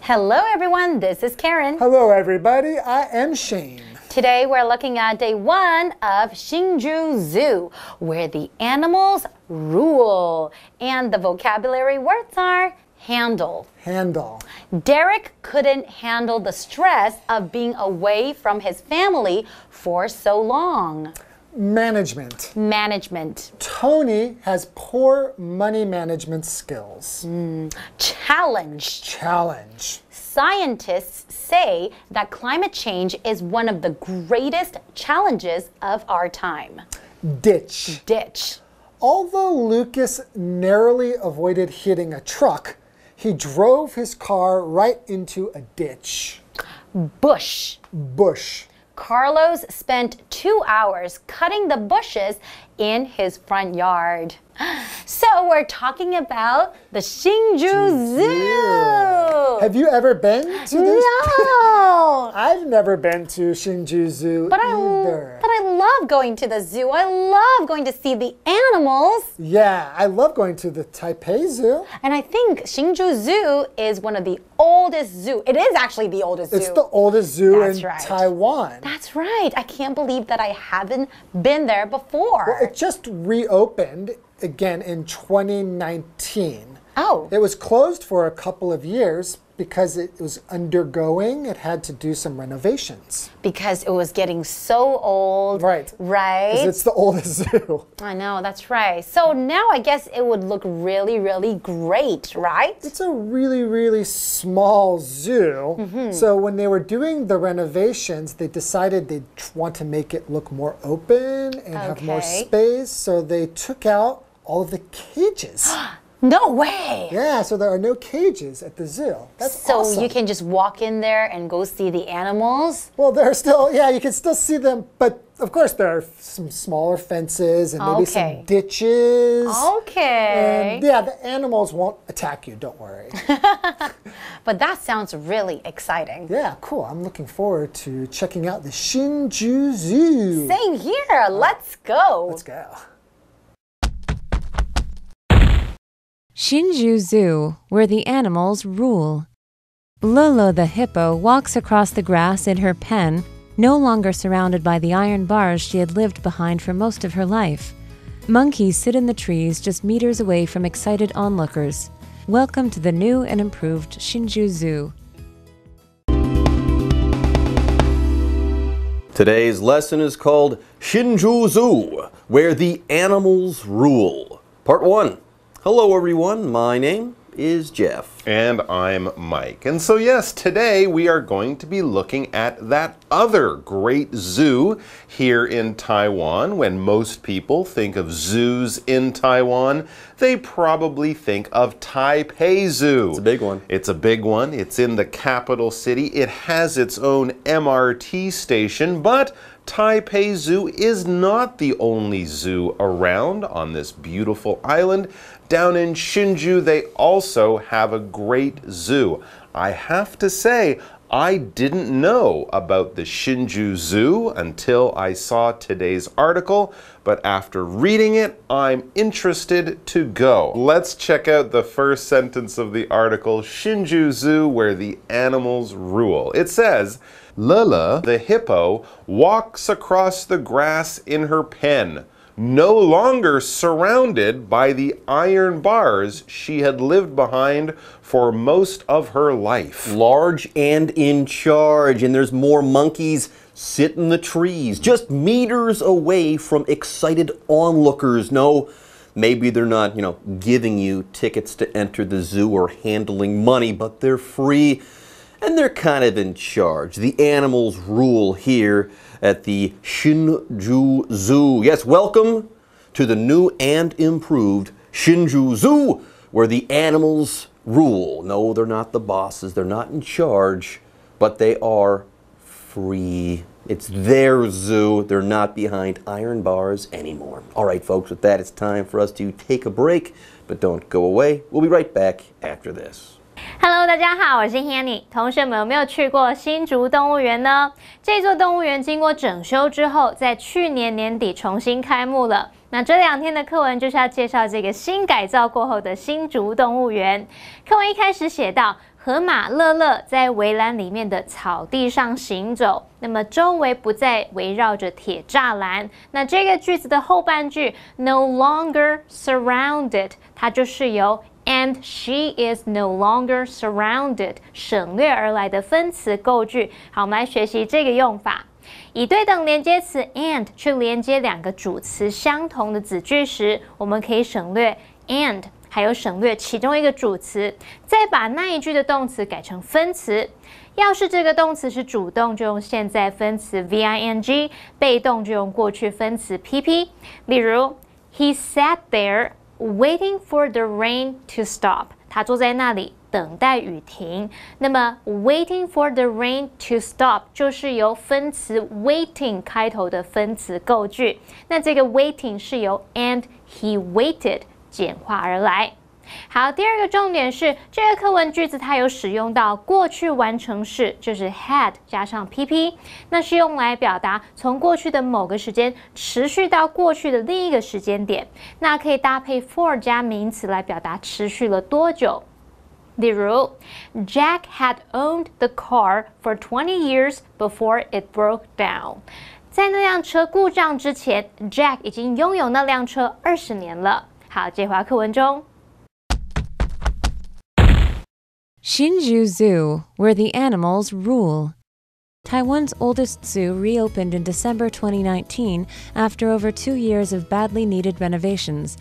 Hello everyone, this is Karen. Hello everybody, I am Shane. Today we're looking at day 1 of Hsinchu Zoo, where the animals rule. And the vocabulary words are handle. Handle. Derek couldn't handle the stress of being away from his family for so long. Management. Management. Tony has poor money management skills. Challenge. Challenge. Scientists say that climate change is one of the greatest challenges of our time. Ditch. Ditch. Although Lucas narrowly avoided hitting a truck, he drove his car right into a ditch. Bush. Bush. Carlos spent 2 hours cutting the bushes in his front yard. So we're talking about the Hsinchu Zoo. Have you ever been to this? No. I've never been to Hsinchu Zoo either. But I love going to the zoo. I love going to see the animals. Yeah, I love going to the Taipei Zoo. And I think Hsinchu Zoo is one of the oldest zoo. It is actually the oldest zoo. It's the oldest zoo That's in right. Taiwan. That's right. I can't believe that I haven't been there before. Well, it just reopened again in 2019. Oh. It was closed for a couple of years because it was undergoing, it had to do some renovations. Because it was getting so old. Right. Right? Because it's the oldest zoo. I know, that's right. So now I guess it would look really, really great, right? It's a really, really small zoo. So when they were doing the renovations, they decided they want to make it look more open and have more space. So they took out all of the cages. No way! Yeah, so there are no cages at the zoo. That's so awesome. you can just walk in there and go see the animals? Well, there are still, yeah, you can still see them, but of course there are some smaller fences and maybe some ditches. Okay. And yeah, the animals won't attack you, don't worry. But that sounds really exciting. Yeah, cool. I'm looking forward to checking out the Hsinchu Zoo. Same here. Let's go. Let's go. Hsinchu Zoo, where the animals rule. Lolo the hippo walks across the grass in her pen, no longer surrounded by the iron bars she had lived behind for most of her life. Monkeys sit in the trees just meters away from excited onlookers. Welcome to the new and improved Hsinchu Zoo. Today's lesson is called Hsinchu Zoo, where the animals rule. Part 1. Hello everyone, my name is Jeff. And I'm Mike. And so yes, today we are going to be looking at that other great zoo here in Taiwan. When most people think of zoos in Taiwan, they probably think of Taipei Zoo. It's a big one. It's a big one. It's in the capital city. It has its own MRT station, but Taipei Zoo is not the only zoo around on this beautiful island. Down in Hsinchu, they also have a great zoo. I have to say, I didn't know about the Hsinchu Zoo until I saw today's article, but after reading it, I'm interested to go. Let's check out the first sentence of the article, Hsinchu Zoo, where the animals rule. It says, Lele, the hippo, walks across the grass in her pen, no longer surrounded by the iron bars she had lived behind for most of her life. Large and in charge, and there's more monkeys sit in the trees, just meters away from excited onlookers. No, maybe they're not, giving you tickets to enter the zoo or handling money, but they're free and they're kind of in charge. The animals rule here at the Hsinchu Zoo. Yes, welcome to the new and improved Hsinchu Zoo, where the animals rule. No, they're not the bosses, they're not in charge, but they are free. It's their zoo. They're not behind iron bars anymore. All right, folks, with that, it's time for us to take a break, but don't go away. We'll be right back after this. Hello， 大家好，我是 Hanny。同学们有没有去过新竹动物园呢？这座动物园经过整修之后，在去年年底重新开幕了。那这2天的课文就是要介绍这个新改造过后的新竹动物园。课文一开始写到，河马乐乐在围栏里面的草地上行走，那么周围不再围绕着铁栅栏。那这个句子的后半句 no longer surrounded， 它就是由 and she is no longer surrounded 省略而来的分词构句。好，我们来学习这个用法。以对等连接词 and 去连接两个主词相同的子句时，我们可以省略 and。还有省略其中一个主词，再把那一句的动词改成分词。要是这个动词是主动，就用现在分词 VING； 被动就用过去分词 PP。例如 ，He sat there waiting for the rain to stop。他坐在那里等待雨停。那么 waiting for the rain to stop 就是由分词 waiting 开头的分词构句。那这个 waiting 是由 and he waited。简化而来。好，第二个重点是这个课文句子它有使用到过去完成式，就是 had 加上 PP， 那是用来表达从过去的某个时间持续到过去的另一个时间点。那可以搭配 for 加名词来表达持续了多久。例如 Jack had owned the car for 20 years before it broke down。在那辆车故障之前 ，Jack 已经拥有那辆车20年了。好，接回课文中。Hsinchu Zoo, where the animals rule. Taiwan's oldest zoo reopened in December 2019 after over 2 years of badly needed renovations.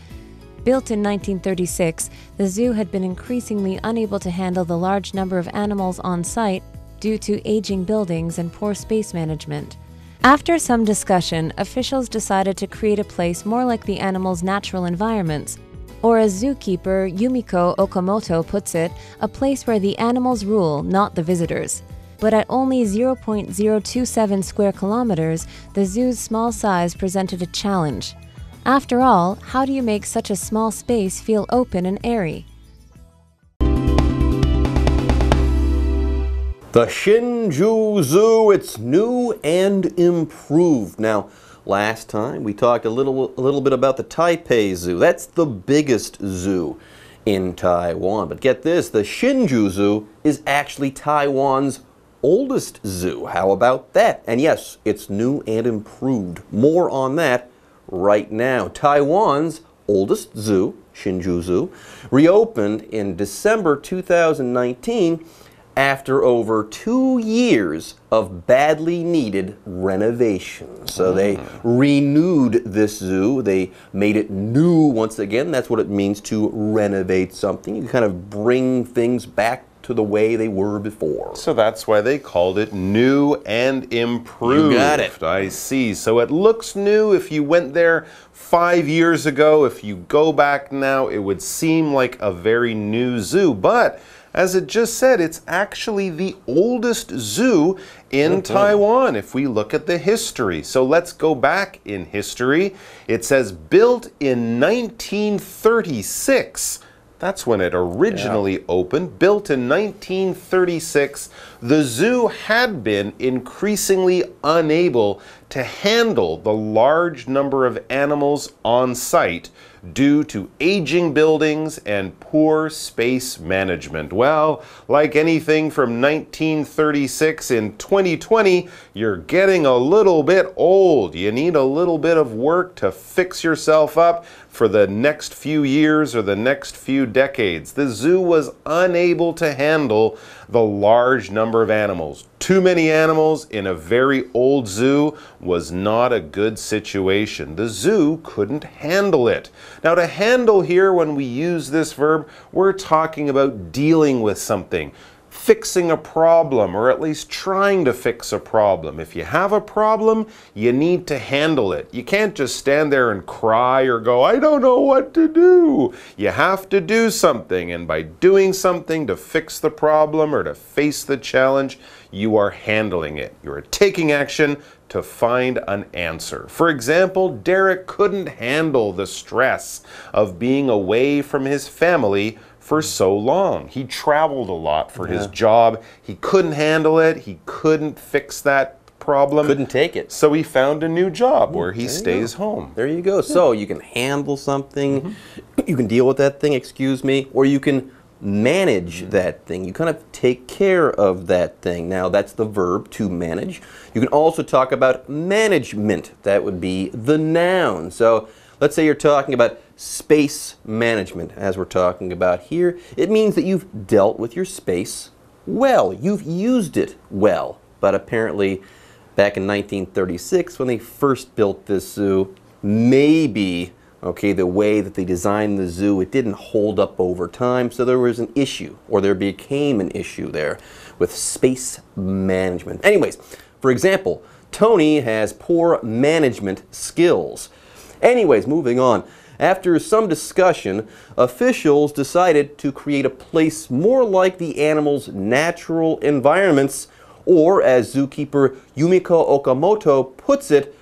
Built in 1936, the zoo had been increasingly unable to handle the large number of animals on site due to aging buildings and poor space management. After some discussion, officials decided to create a place more like the animals' natural environments, or as zookeeper Yumiko Okamoto puts it, a place where the animals rule, not the visitors. But at only 0.027 square kilometers, the zoo's small size presented a challenge. After all, how do you make such a small space feel open and airy? The Hsinchu Zoo, it's new and improved. Now, last time we talked a little bit about the Taipei Zoo. That's the biggest zoo in Taiwan. But get this, the Hsinchu Zoo is actually Taiwan's oldest zoo. How about that? And yes, it's new and improved. More on that right now. Taiwan's oldest zoo, Hsinchu Zoo, reopened in December 2019 after over 2 years of badly needed renovations. So they renewed this zoo. They made it new once again. That's what it means to renovate something. You kind of bring things back to the way they were before. So that's why they called it new and improved. You got it. I see. So it looks new if you went there 5 years ago. If you go back now, it would seem like a very new zoo. But as it just said, it's actually the oldest zoo in Taiwan if we look at the history. So let's go back in history. It says built in 1936. That's when it originally opened. Built in 1936, the zoo had been increasingly unable to handle the large number of animals on site due to aging buildings and poor space management. Well, like anything from 1936 in 2020, you're getting a little bit old. You need a little bit of work to fix yourself up for the next few years or the next few decades. The zoo was unable to handle the large number of animals. Too many animals in a very old zoo was not a good situation. The zoo couldn't handle it. Now, to handle here, when we use this verb, we're talking about dealing with something, fixing a problem, or at least trying to fix a problem. If you have a problem, you need to handle it. You can't just stand there and cry or go, I don't know what to do. You have to do something, and by doing something to fix the problem or to face the challenge, you are handling it. You are taking action to find an answer. For example, Derek couldn't handle the stress of being away from his family for so long. He traveled a lot for his job. He couldn't handle it. He couldn't fix that problem. Couldn't take it. So he found a new job where he stays home. There you go. So you can handle something, you can deal with that thing, excuse me, or you can manage that thing. You kind of take care of that thing. Now, that's the verb, to manage. You can also talk about management. That would be the noun. So let's say you're talking about space management, as we're talking about here. It means that you've dealt with your space well. You've used it well. But apparently, back in 1936, when they first built this zoo, maybe, okay, the way that they designed the zoo, it didn't hold up over time, so there was an issue, or there became an issue there with space management. Anyways, for example, Tony has poor management skills. Anyways, moving on. After some discussion, officials decided to create a place more like the animals' natural environments, or as zookeeper Yumiko Okamoto puts it,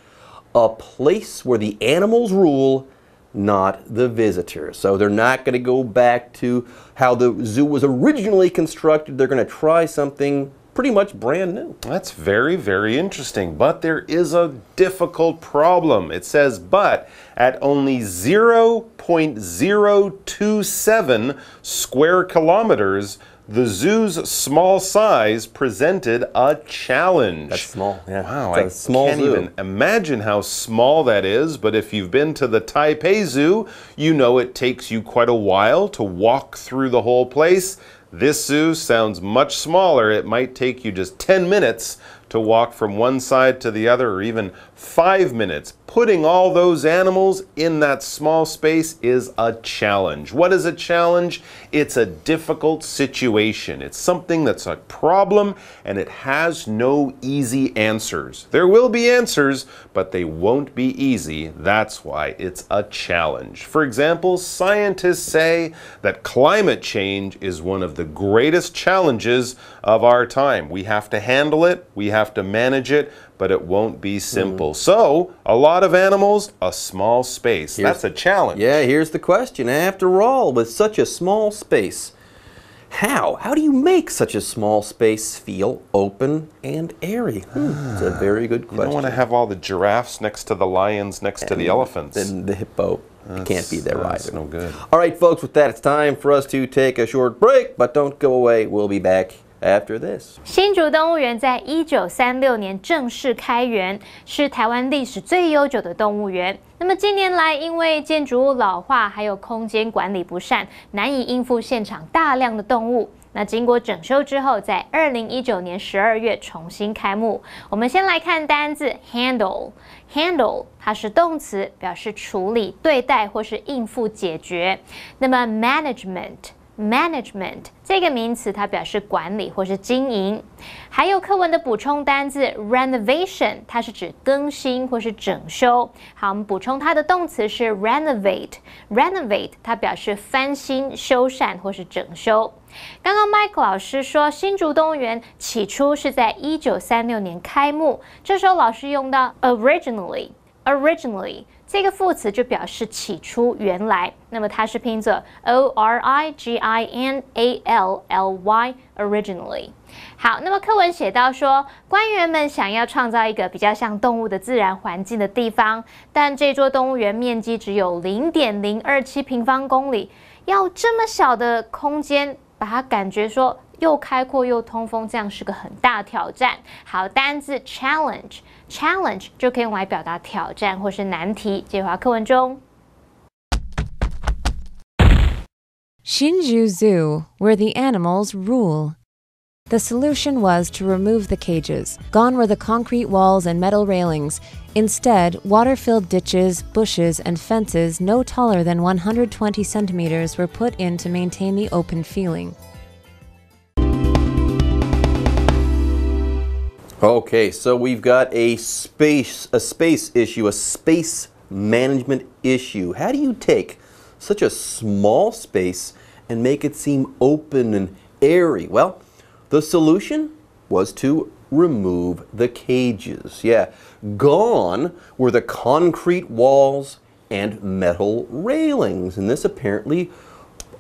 a place where the animals rule, not the visitors. So they're not going to go back to how the zoo was originally constructed. They're going to try something pretty much brand new. That's very, very interesting. But there is a difficult problem. It says, but at only 0.027 square kilometers, the zoo's small size presented a challenge. That's small. Yeah. Wow, I can't even imagine how small that is, but if you've been to the Taipei Zoo, you know it takes you quite a while to walk through the whole place. This zoo sounds much smaller. It might take you just 10 minutes to walk from one side to the other, or even 5 minutes. Putting all those animals in that small space is a challenge. What is a challenge? It's a difficult situation. It's something that's a problem, and it has no easy answers. There will be answers, but they won't be easy. That's why it's a challenge. For example, scientists say that climate change is one of the greatest challenges of our time. We have to handle it, we have to manage it, but it won't be simple. So, a lot of animals, a small space. That's a challenge. Yeah, here's the question. After all, with such a small space, how do you make such a small space feel open and airy? It's a very good question. You don't want to have all the giraffes next to the lions, next to the elephants. And the hippo. You can't be there either. That's no good. All right, folks, with that, it's time for us to take a short break, but don't go away. We'll be back after this. 新竹动物园在1936年正式开园，是台湾历史最悠久的动物园。那么近年来，因为建筑物老化，还有空间管理不善，难以应付现场大量的动物。那经过整修之后，在2019年12月重新开幕。我们先来看单字 handle，handle 它是动词，表示处理、对待或是应付、解决。那么 management 这个名词，它表示管理或是经营。还有课文的补充单字 renovation， 它是指更新或是整修。好，我们补充它的动词是 renovate， 它表示翻新、修缮或是整修。刚刚 Mike 老师说，新竹动物园起初是在1936年开幕，这时候老师用到 originally 这个副词就表示起初、原来，那么它是拼作 originally originally。好，那么课文写到说，官员们想要创造一个比较像动物的自然环境的地方，但这座动物园面积只有 0.027平方公里，要这么小的空间，把它感觉说又开阔又通风，这样是个很大挑战。好，单字 challenge 就可以用来表达挑战或是难题。接回到课文中。Shinju Zoo, where the animals rule. The solution was to remove the cages. Gone were the concrete walls and metal railings. Instead, water-filled ditches, bushes, and fences no taller than 120 centimeters were put in to maintain the open feeling. Okay, so we've got a space issue, a space management issue. How do you take such a small space and make it seem open and airy? Well, the solution was to remove the cages. Yeah, gone were the concrete walls and metal railings, and this apparently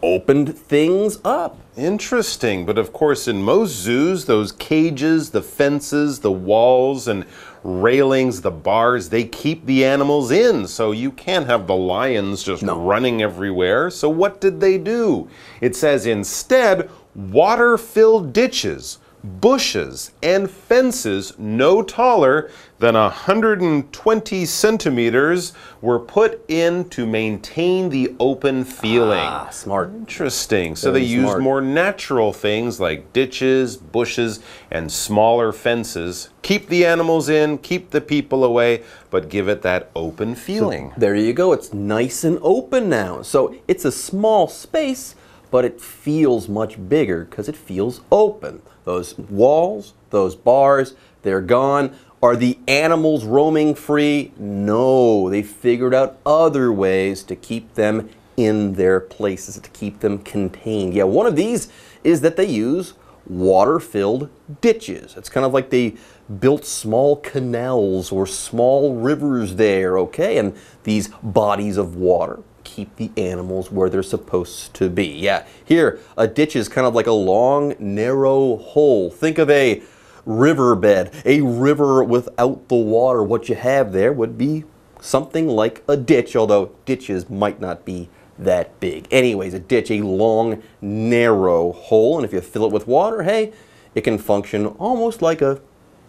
opened things up. Interesting, but of course in most zoos, those cages, the fences, the walls, and railings, the bars, they keep the animals in, so you can't have the lions just running everywhere. So what did they do? It says instead, water-filled ditches, bushes, and fences no taller than 120 centimeters were put in to maintain the open feeling. Ah, smart. Interesting. So they used more natural things like ditches, bushes, and smaller fences. Keep the animals in, keep the people away, but give it that open feeling. So there you go. It's nice and open now. So it's a small space, but it feels much bigger because it feels open. Those walls, those bars, they're gone. Are the animals roaming free? No, they figured out other ways to keep them in their places, to keep them contained. Yeah, one of these is that they use water-filled ditches. It's kind of like they built small canals or small rivers there, okay? And these bodies of water keep the animals where they're supposed to be. Yeah, here, a ditch is kind of like a long, narrow hole. Think of a riverbed, a river without the water. What you have there would be something like a ditch, although ditches might not be that big. Anyways, a ditch, a long, narrow hole, and if you fill it with water, hey, it can function almost like a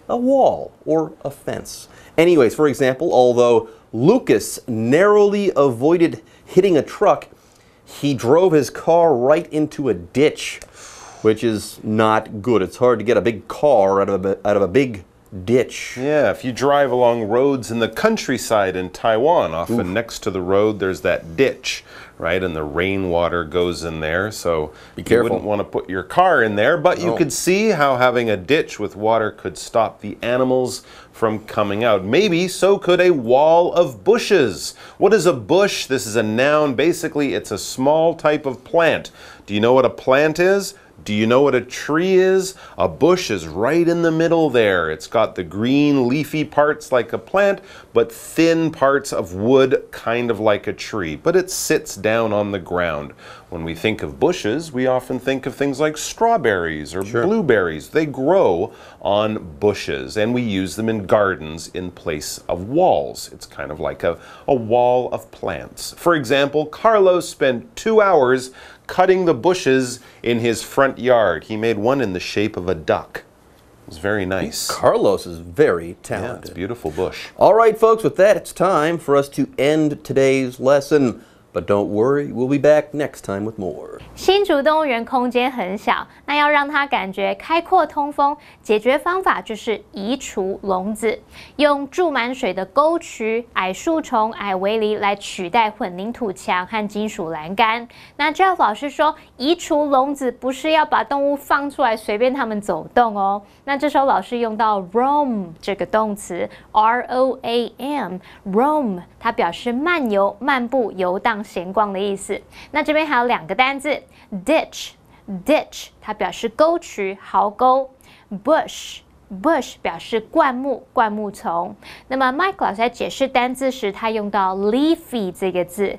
wall or a fence. Anyways, for example, although Lucas narrowly avoided hitting a truck, he drove his car right into a ditch, which is not good. It's hard to get a big car out of a big ditch. Yeah, if you drive along roads in the countryside in Taiwan, often next to the road there's that ditch, right? And the rainwater goes in there, so be careful. You wouldn't want to put your car in there, but you could see how having a ditch with water could stop the animals from coming out. Maybe so could a wall of bushes. What is a bush? This is a noun. Basically, it's a small type of plant. Do you know what a plant is? Do you know what a tree is? A bush is right in the middle there. It's got the green leafy parts like a plant, but thin parts of wood kind of like a tree. But it sits down on the ground. When we think of bushes, we often think of things like strawberries or blueberries. They grow on bushes, and we use them in gardens in place of walls. It's kind of like a wall of plants. For example, Carlos spent 2 hours cutting the bushes in his front yard. He made one in the shape of a duck. It was very nice. Carlos is very talented. Yeah, it's a beautiful bush. All right, folks, with that, it's time for us to end today's lesson. But don't worry, we'll be back next time with more. 新竹动物园空间很小，那要让它感觉开阔通风，解决方法就是移除笼子，用注满水的沟渠、矮树丛、矮围篱来取代混凝土墙和金属栏杆。那 Jeff 老师说，移除笼子不是要把动物放出来随便它们走动哦。那这时候老师用到 roam 这个动词 ，roam，roam，它表示漫游、漫步、游荡、闲逛的意思。那这边还有2个单字 ditch，它表示沟渠、壕沟 ，bush 表示灌木、灌木丛。那么 Mike 老师在解释单字时，他用到 leafy 这个字。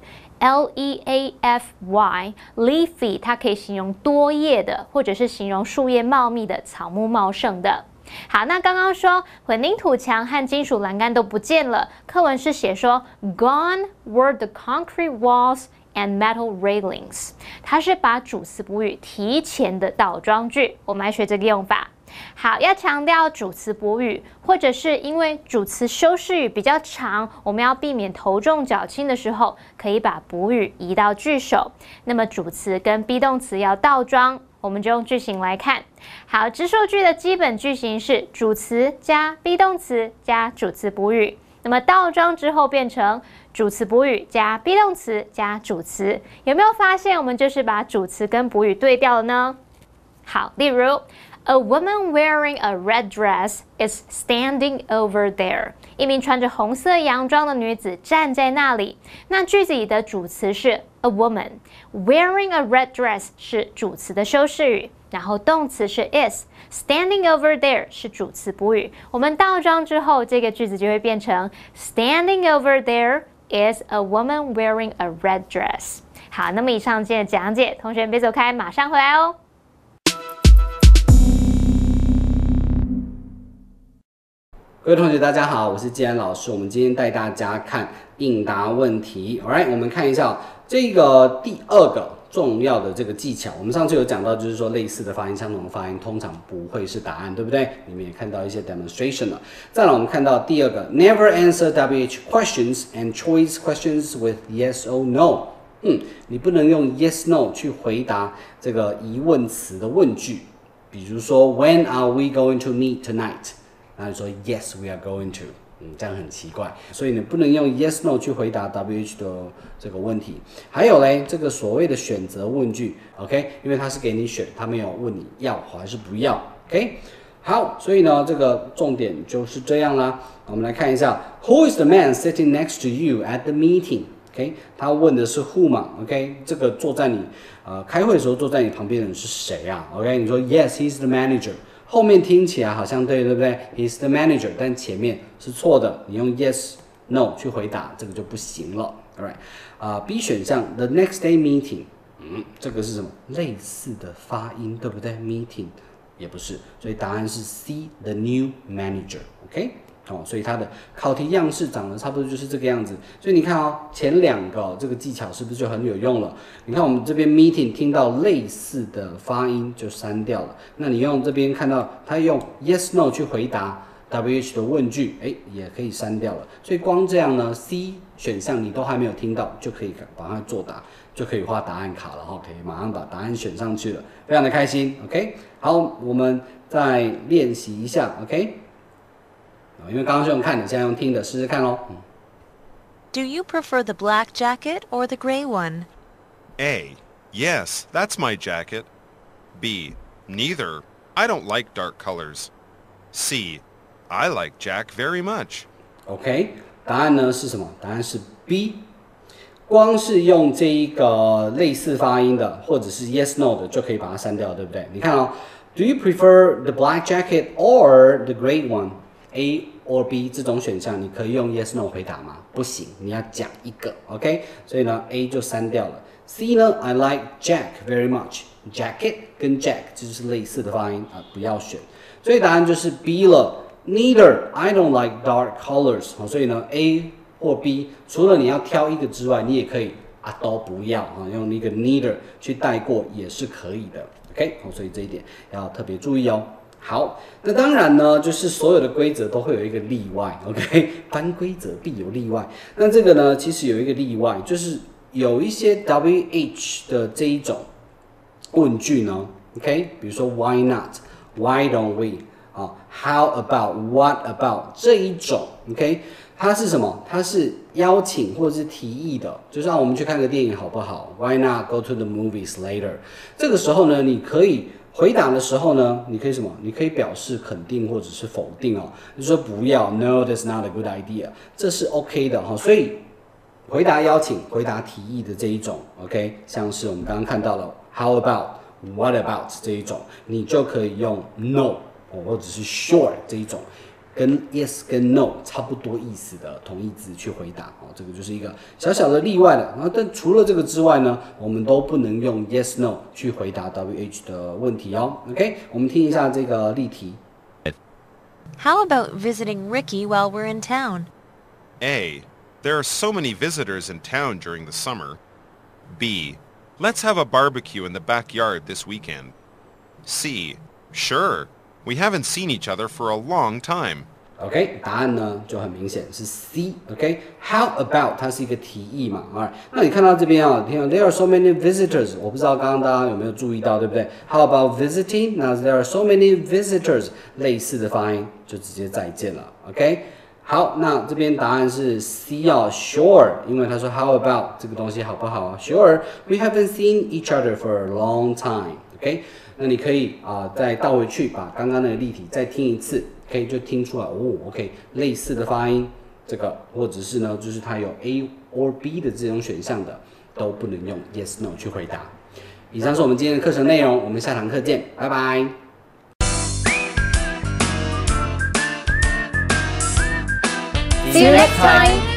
leafy，leafy 它可以形容多叶的，或者是形容树叶茂密的、草木茂盛的。好，那刚刚说混凝土墙和金属栏杆都不见了，课文是写说 Gone were the concrete walls and metal railings， 它是把主词补语提前的倒装句。我们来学这个用法。好，要强调主词补语，或者是因为主词修饰语比较长，我们要避免头重脚轻的时候，可以把补语移到句首。那么主词跟 be 动词要倒装，我们就用句型来看。好，直述句的基本句型是主词加 be 动词加主词补语。那么倒装之后变成主词补语加 be 动词加主词。有没有发现我们就是把主词跟补语对调了呢？好，例如。A woman wearing a red dress is standing over there. 一名穿着红色洋装的女子站在那里。那句子里的主词是 a woman. Wearing a red dress 是主词的修饰语，然后动词是 is. Standing over there 是主词补语。我们倒装之后，这个句子就会变成 Standing over there is a woman wearing a red dress. 好，那么以上今天的讲解，同学别走开，马上回来哦。各位同学，大家好，我是季安老师。我们今天带大家看应答问题。Alright， 我们看一下这个第二个重要的这个技巧。我们上次有讲到，就是说类似的发音、相同的发音，通常不会是答案，对不对？你们也看到一些 demonstration 了。再来，我们看到第二个 ，Never answer WH questions and choice questions with yes or no。你不能用 yes/no 去回答这个疑问词的问句，比如说 When are we going to meet tonight？然后你说 Yes, we are going to， 这样很奇怪，所以你不能用 yes/no 去回答 WH 的这个问题。还有嘞，这个所谓的选择问句 ，OK， 因为它是给你选，它没有问你要还是不要 ，OK。好，所以呢，这个重点就是这样啦。我们来看一下 ，Who is the man sitting next to you at the meeting？OK， 他问的是 who 嘛 ，OK， 这个坐在你开会的时候坐在你旁边的人是谁啊 ？OK， 你说 Yes, he's the manager。后面听起来好像对，对不对 ？He's the manager， 但前面是错的，你用 yes、no 去回答，这个就不行了。Alright，B 选项 the next day meeting， 这个是什么？类似的发音，对不对 ？Meeting 也不是，所以答案是 C the new manager。OK， 所以它的考题样式长得差不多就是这个样子。所以你看哦，前两个这个技巧是不是就很有用了？你看我们这边 meeting 听到类似的发音就删掉了。那你用这边看到它用 yes/no 去回答 WH 的问句，也可以删掉了。所以光这样呢 ，C 选项你都还没有听到，就可以把它作答，就可以画答案卡了哈，可以马上把答案选上去了，非常的开心。OK， 好，我们再练习一下。OK。因为刚刚是用看的，现在用听的，试试看咯。Do you prefer the black jacket or the gray one? A. Yes, that's my jacket. B. Neither. I don't like dark colors. C. I like Jack very much. OK， 答案呢是什么？答案是 B。光是用这一个类似发音的，或者是 yes/no 的，就可以把它删掉，对不对？你看哦 ，Do you prefer the black jacket or the gray one？A or B 这种选项，你可以用 yes/no 回答吗？不行，你要讲一个 ，OK？ 所以呢 ，A 就删掉了。C 呢 ，I like Jack very much。Jacket 跟 Jack 这就是类似的发音啊，不要选。所以答案就是 B 了。Neither I don't like dark colors。所以呢 ，A 或 B， 除了你要挑一个之外，你也可以都不要用那个 neither 去带过也是可以的。OK， 所以这一点要特别注意哦。好，那当然呢，就是所有的规则都会有一个例外 ，OK？ 凡规则必有例外。那这个呢，其实有一个例外，就是有一些 WH 的这一种问句呢 ，OK？ 比如说 Why not？Why don't we？ How about？What about？ 这一种 ，OK？ 它是什么？它是邀请或者是提议的，就是让我们去看个电影好不好 ？Why not go to the movies later？ 这个时候呢，你可以。回答的时候呢，你可以什么？你可以表示肯定或者是否定哦。你说不要 ，No, that's not a good idea， 这是 OK 的哈。所以回答邀请、回答提议的这一种 ，OK， 像是我们刚刚看到了 How about、What about 这一种，你就可以用 No 或者是 Sure 这一种。跟 yes 跟 no 差不多意思的同义字去回答这个就是一个小小的例外了。但除了这个之外呢，我们都不能用 yes no 去回答 WH 的问题哦。OK， 我们听一下这个例题。How about visiting Ricky while we're in town? A. There are so many visitors in town during the summer. B. Let's have a barbecue in the backyard this weekend. C. Sure. We haven't seen each other for a long time. OK， 答案呢就很明显是 C。OK，How about 它是一个提议嘛，那你看到这边听到 There are so many visitors， 我不知道刚刚大家有没有注意到，对不对 ？How about visiting？ 那 There are so many visitors， 类似的发音就直接再见了。OK， 好，那这边答案是 C Sure， 因为他说 How about 这个东西好不好 ？Sure，we haven't seen each other for a long time。OK。那你可以再倒回去，把刚刚那个例题再听一次，可以就听出来OK， 类似的发音，这个或者是呢，就是它有 A or B 的这种选项的，都不能用 yes no 去回答。以上是我们今天的课程内容，我们下堂课见，拜拜。See you next time.